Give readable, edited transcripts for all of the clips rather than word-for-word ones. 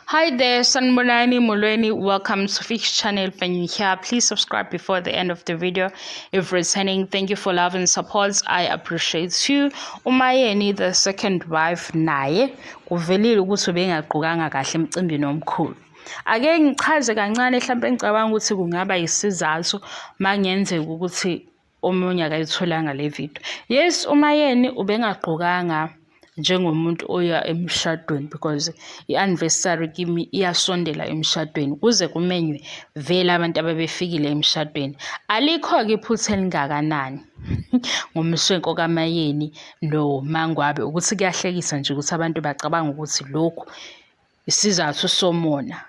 Hi there, Sanbonani Molweni. Welcome to Fix channel. When you're here, please subscribe before the end of the video. If returning, thank you for love and support. I appreciate you. Mayeni, the second wife, naye kuvelile ukuthi ubengaqhukanga kahle emcimbini omkhulu. Ake ngichaze kancane mhlawumbe ngicabanga ukuthi kungaba isizathu mangenzeka ukuthi omunye akayitholanga le video. Yes, Mayeni ubengaqhukanga njengomuntu oya emshadweni because i-anniversary kimi iyasondela emshadweni kuze kumenywe vele abantu ababefikile emshadweni. Alikho-ke iphutha elingakanani ngomswenko kaMayeni noMangwabe ukuthi kuyahlekisa nje ukuthi abantu bacabanga ukuthi lokhu isizathu somona.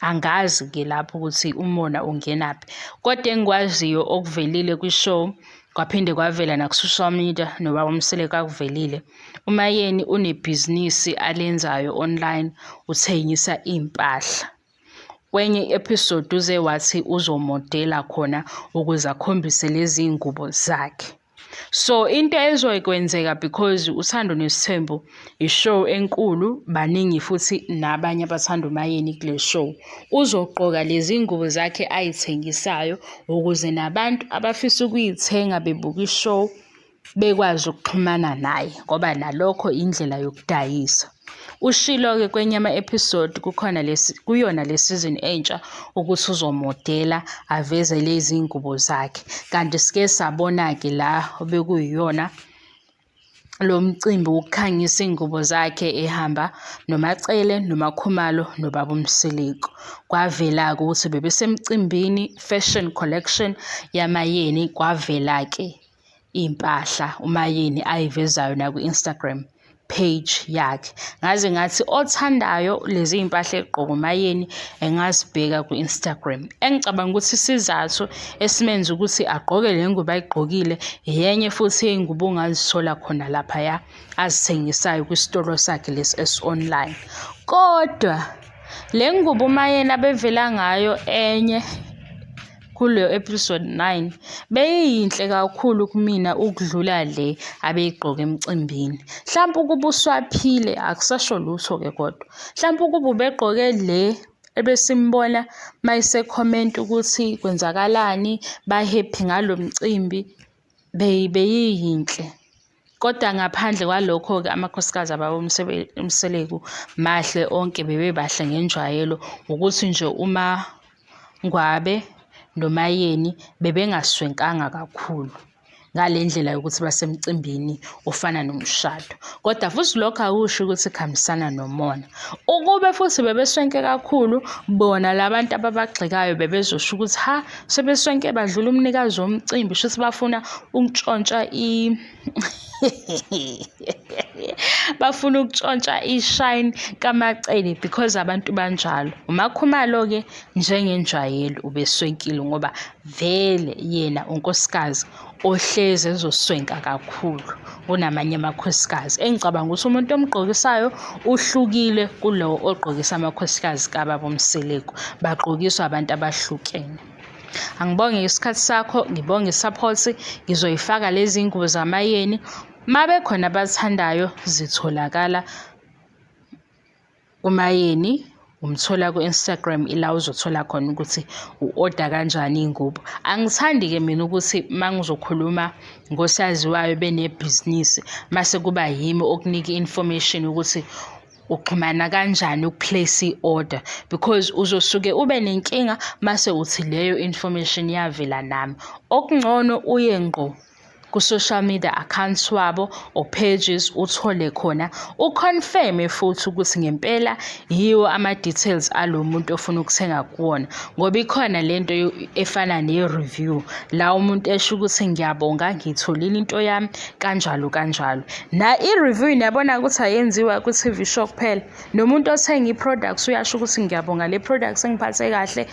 Angazi-ke lapho ukuthi umona ungenaphi, kodwa engikwaziyo okuvelile kwi-show kwaphinde kwavela naku-social media nobaba Mseleku akuvelile. uMayeni unebhizinisi alenzayo online, uthengisa iy'mpahla. Kwenye i-episode uze wathi uzomodela khona ukuze akhombise lezi ngubo zakhe. So into ezokwenzeka because Uthando Nes'thembu ishow enkulu, baningi futhi nabanye abathanda uMayeni kule show, uzogqoka lezi ngubo zakhe ayithengisayo ukuze nabantu abafisa ukuyithenga bebuka ishow bekwazi ukuxhumana naye ngoba nalokho indlela yokudayisa. Ushilo-ke kwenye ama-episode kuyona le season entsha ukuthi uzomodela aveze lezi ngubo zakhe, kanti sike sabona-ke la bekuyiyona lo mcimbi wokukhangisa iy'ngubo zakhe ehamba noMacele noMakhumalo nobaba Mseleku. Kwavela-ke ukuthi bebesemcimbini fashion collection yaMayeni, kwavela-ke iy'mpahla uMayeni ayivezayo naku-Instagram page yakhe. Ngaze ngathi othandayo lezi iy'mpahla egqoka uMayeni engazibheka ku-Instagram. Engicabanga ukuthi isizathu esimenza ukuthi agqoke le ngubo ayigqokile yenye futhi iy'ngubo ongazithola khona laphaya azithengisayo kwisitolo sakhe lesi esi-online. Kodwa le ngubo uMayeni abevela ngayo enye kuleyo episode 9 beyinhle kakhulu kumina ukudlula le abeyigqoka emcimbini. Mhlawumbe ukuba uswaphile akusasho lutho-ke, kodwa mhlawumbe ukuba ubegqoke le ebesimbona mayise-comment ukuthi kwenzakalani, ba-happy ngalo mcimbi, beyiyinhle. Kodwa ngaphandle kwalokho-ke amakhosikazi ababo Mseleku mahle onke, bebebahle ngenjwayelo, ukuthi nje uMangwabe noMayeni bebengaswenkanga kakhulu ngale ndlela yokuthi basemcimbini ofana nomshado. Kodwa futhi lokho akusho ukuthi kuhambisana nomona. Ukube futhi bebeswenke kakhulu, bona labantu ababagxekayo bebezosho ukuthi ha, sebeswenke badlula umnikazi womcimbi, shuthi bafuna ukutshontsha bafuna ukutshontsha ishine kaMacele because abantu banjalo. uMakhumalo-ke njengenjwayelo ubeswenkile ngoba vele yena unkosikazi ohlezi ezoswenka kakhulu kunamanye amakhosikazi. Engicabanga ukuthi umuntu omgqokisayo uhlukile kulowo ogqokisa amakhosikazi kababa Mseleku, bagqokiswa abantu abahlukene. Angibonge isikhathi sakho, ngibonge support. Ngizoyifaka lezi ngubo zaMayeni, mabe khona abathandayo zitholakala uMayeni, umthola ku-Instagram, ila uzothola khona ukuthi u-order kanjani iy'ngubo. Angithandi-ke mina ukuthi mangizokhuluma ngosaziwayo benebhizinisi mase kuba yimi okunika i-information ukuthi uxhumana kanjani ukuplace i-order, because uzosuke ube nenkinga mase uthi leyo information yavela nami. Okungcono uye ngqo ku-social media accounts wabo or pages, uthole khona uconfirme futhi ukuthi ngempela yiwo ama-details alo muntu ofuna ukuthenga kuwona, ngoba ikhona lento efana ne-review la umuntu esho ukuthi ngiyabonga, ngiyitholile into yami kanjalo kanjalo. Na i-review niyabona ukuthi ayenziwa ku-TV show kuphela, nomuntu othenga i-products uyasho ukuthi ngiyabonga le products engiphathe kahle,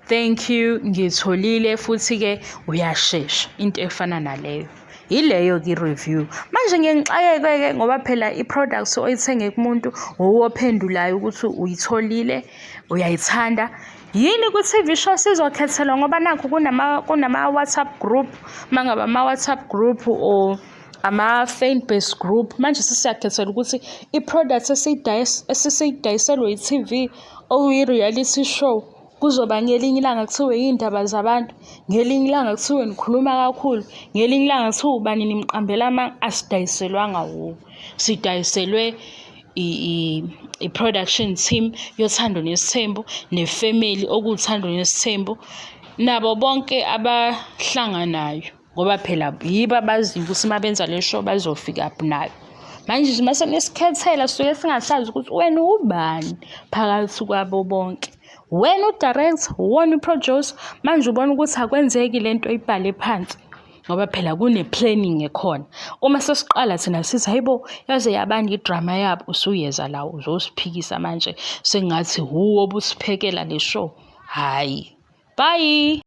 thank you, ngitholile futhi-ke uyashesha. Into efana naleyo ileyo-ke i-review. Manje ngiyengixakeke-ke ngoba phela i-products oyithenge kumuntu owophendulayo ukuthi uyitholile, uyayithanda. Yini ku-TV show sizokhethelwa ngoba nakho kunama-WhatsApp group, mangaba ama-WhatsApp group or ama-fan base group manje sesiyakhethela ukuthi i-product esesiyidayiselwe i-TV okuyi-reality show kuzoba ngelinye ilanga kuthiwe iy'ndaba zabantu, ngelinye ilanga kuthiwe nikhuluma kakhulu, ngelinye ilanga kuthiwe ubani nimqambela amanga. Asidayiselwanga wuwo, sidayiselwe i-production team yothando nesithembu nefamily okuwuthando nesithembu nabo bonke abahlanganayo ngoba phela yibo abaziyo ukuthi uma benza le show bazofika nayo. Manje mase nesikhethela suke singasazi ukuthi wena ubani phakathi kwabo bonke. Wena udirector, wena uproducer, manje ubona ukuthi akwenzeki lento ibhale phansi ngoba phela kune-planning ekhona. Uma sesiqala thina sithi hayibo yaze yabanga idrama yabo, usuyeza la uzosiphikisa manje sengathi wuwo obusiphekela le show. Hhayi, bye.